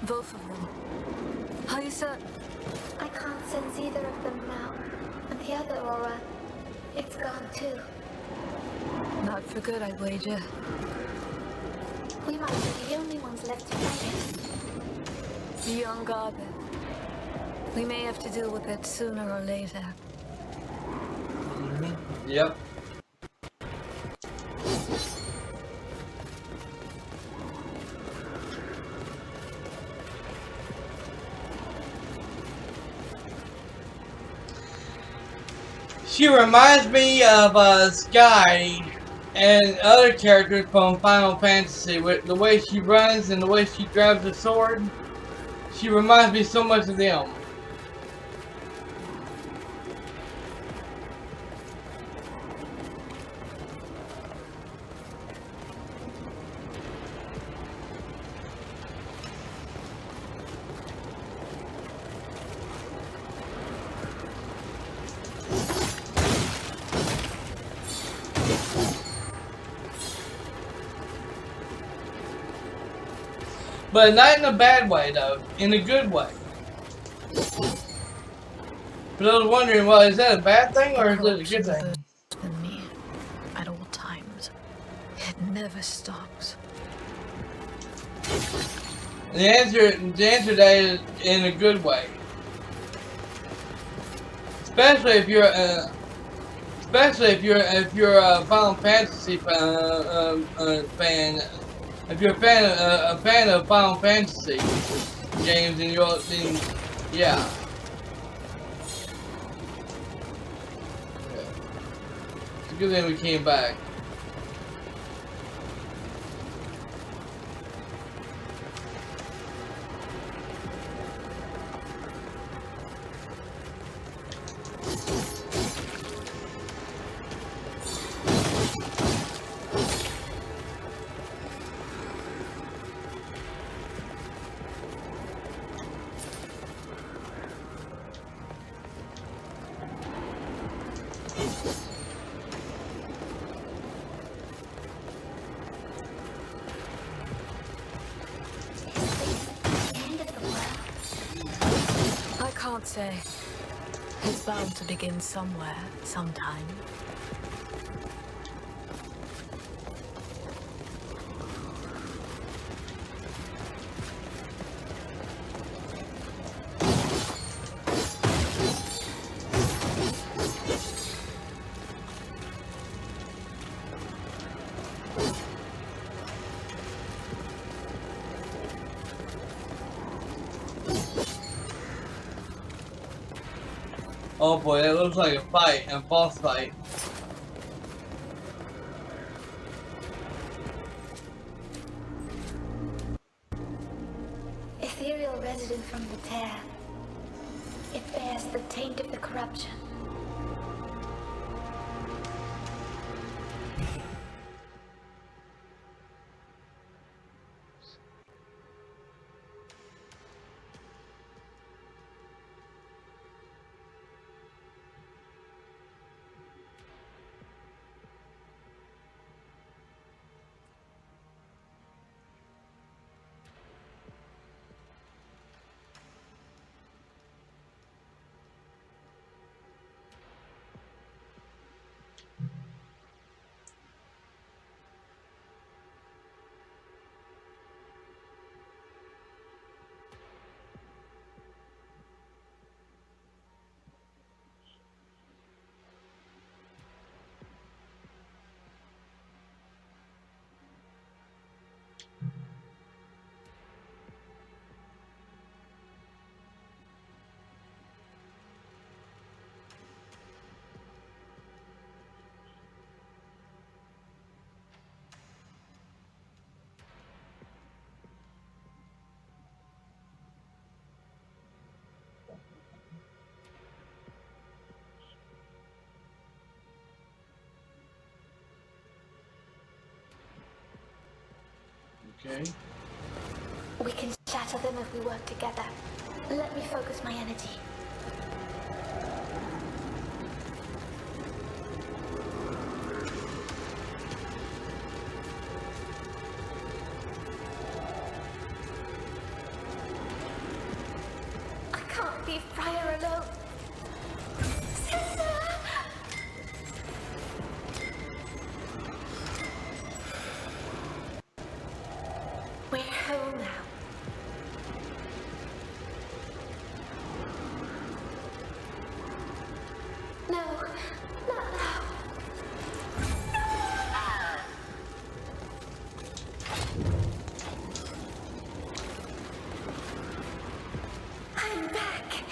Both of them. Are you certain? I can't sense either of them now. And the other aura, it's gone too. Not for good, I'd wager. We might be the only ones left to fight it. Be on guard then. We may have to deal with it sooner or later. Yep. She reminds me of Sky and other characters from Final Fantasy with the way she runs and the way she grabs the sword. She reminds me so much of them. But not in a bad way, though. In a good way. But I was wondering, well, is that a bad thing or is it a good thing? Than me, at all times. It never stops. The answer to that is in a good way. Especially if you're a Final Fantasy fan. If you're a fan of Final Fantasy games, then yeah. It's a good thing we came back. I can't say. It's bound to begin somewhere, sometime. Oh boy, that looks like a fight, a boss fight. Ethereal resident from the tear. It bears the taint of the corruption. Okay. We can shatter them if we work together. Let me focus my energy. I can't leave Friar alone. Sister! We're home now. No, not now. I'm back.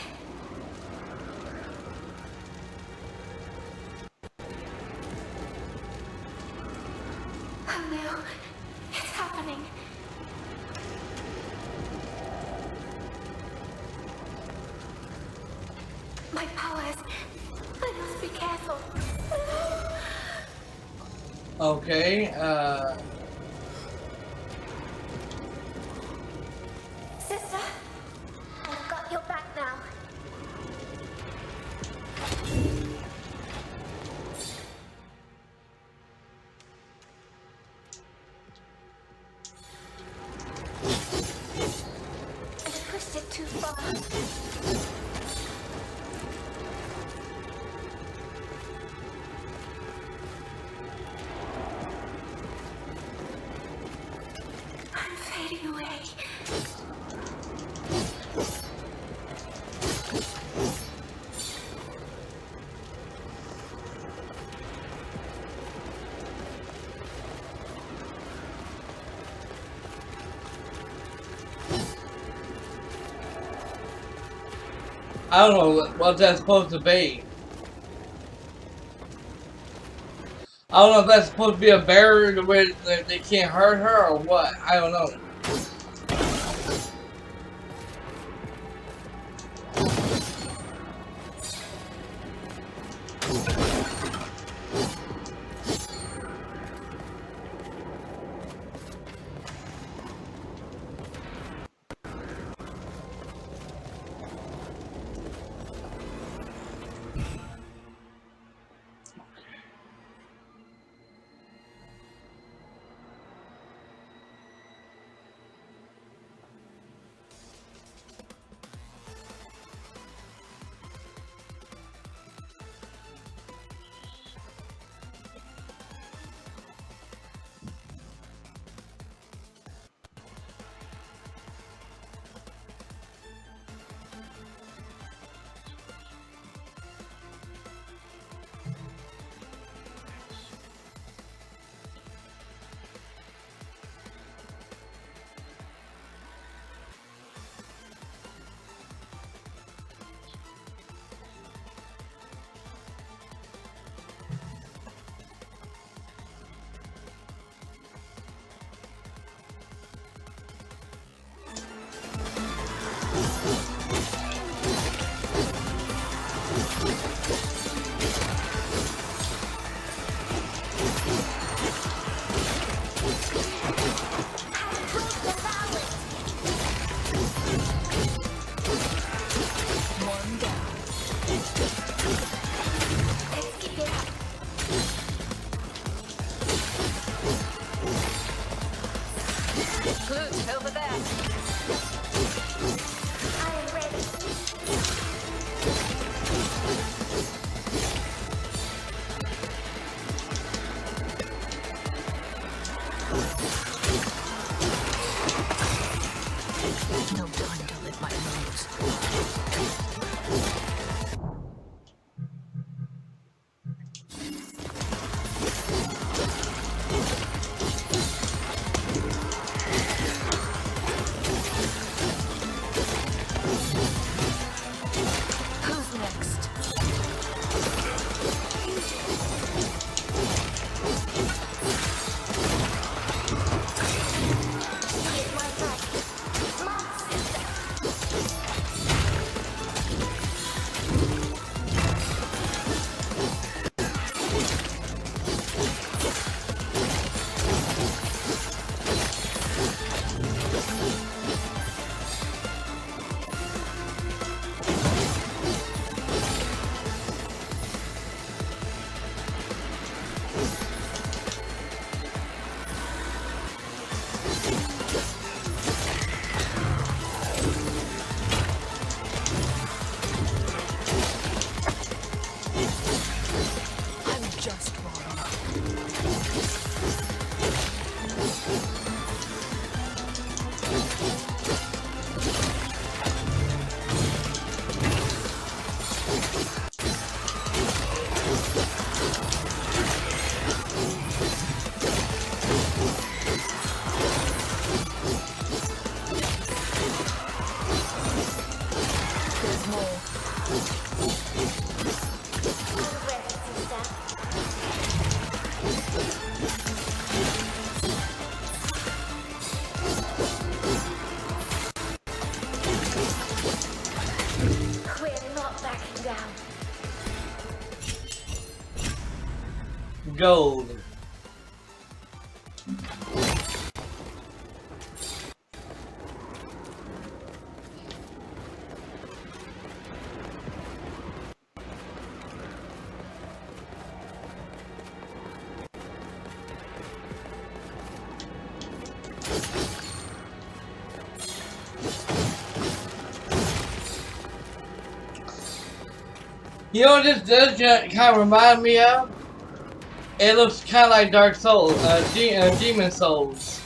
Oh no, it's happening. My powers. I must be careful. Okay, Sister, I've got your back now. I pushed it too far. I'm fading away. I don't know what that's supposed to be. I don't know if that's supposed to be a barrier to where they can't hurt her or what. I don't know. gold. You know what this does kind of remind me of? It looks kind of like Dark Souls, Demon Souls.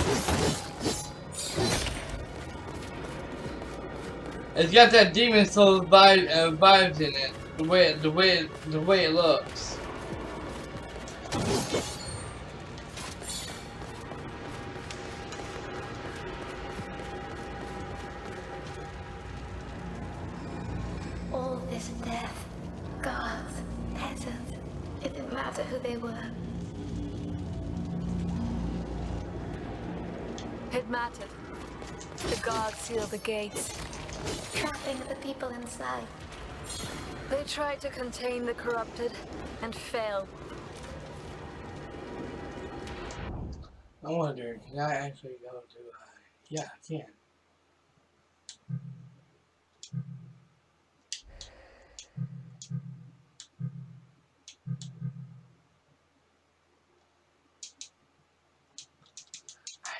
It's got that Demon Souls vibes in it. The way it looks. All this death, gods, peasants, it didn't matter who they were. It mattered. The gods sealed the gates. Trapping the people inside. They tried to contain the corrupted and failed. I wonder, can I actually go to? Yeah, I can.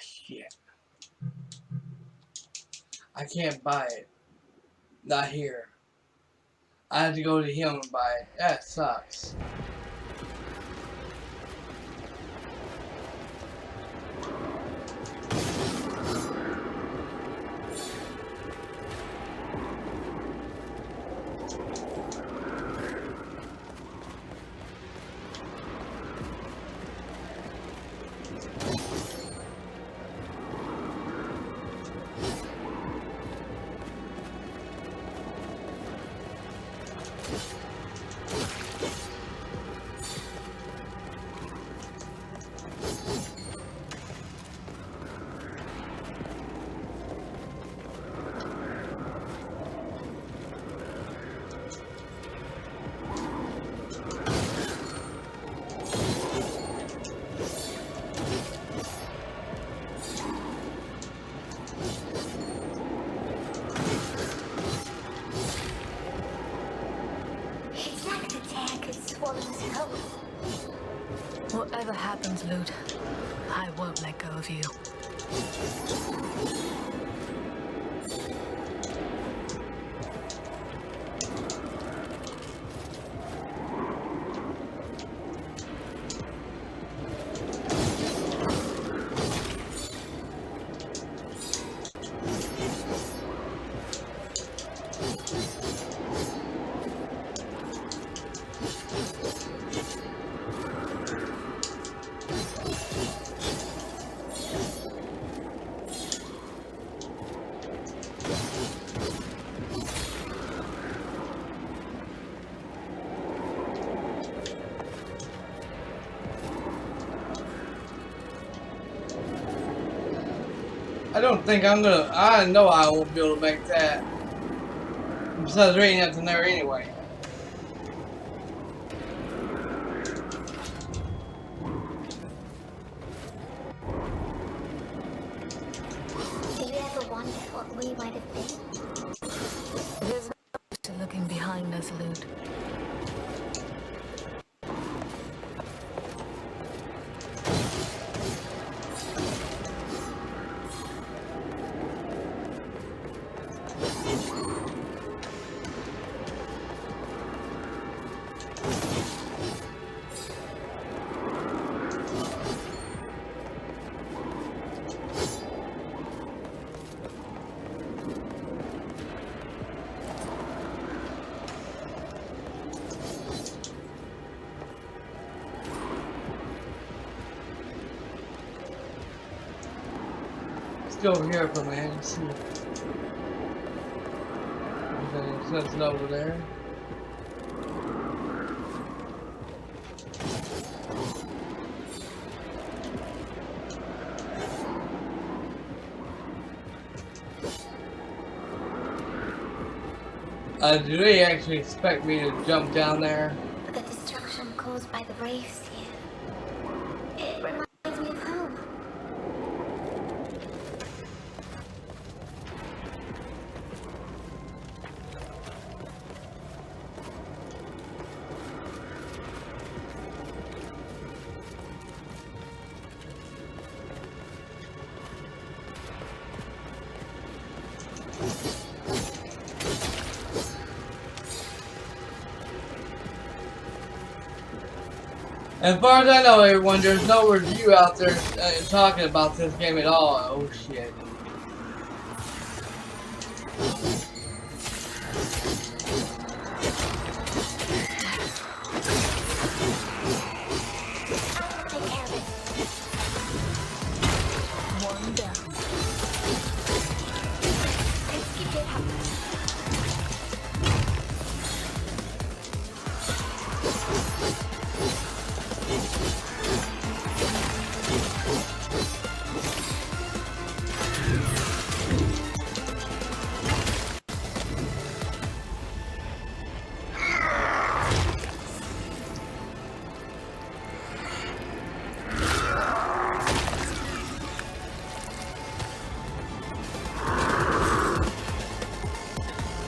Shit. I can't buy it. Not here. I have to go to him and buy it. That sucks. Whatever happens, Lute, I won't let go of you. I don't think I'm gonna. I know I won't be able to make that. Besides, there ain't nothing there anyway. Do you ever wonder what we might have been? There's no use to looking behind us, Lute. Go over here for a minute and see. There's nothing over there. Do they actually expect me to jump down there? The destruction caused by the waves here. As far as I know, everyone, there's no review out there talking about this game at all. Oh shit. Take care of it. One down. Let's keep it up.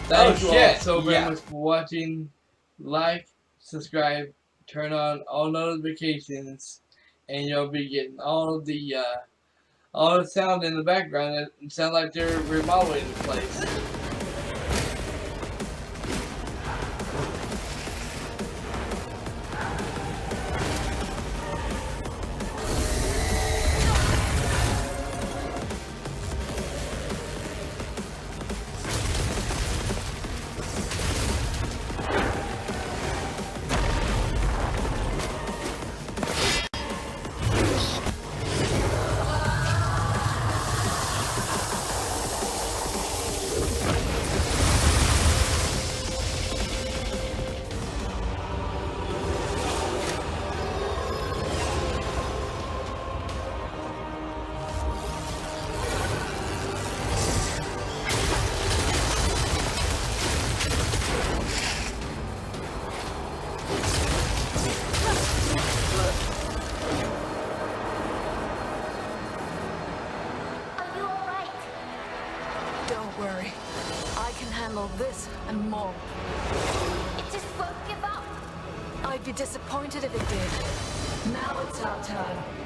Thank you all shit. so very Yeah. much for watching. Like, subscribe, turn on all notifications, and you'll be getting all the sound in the background that sound like they're remodeling the place. Are you alright? Don't worry. I can handle this and more. It just won't give up. I'd be disappointed if it did. Now it's our turn.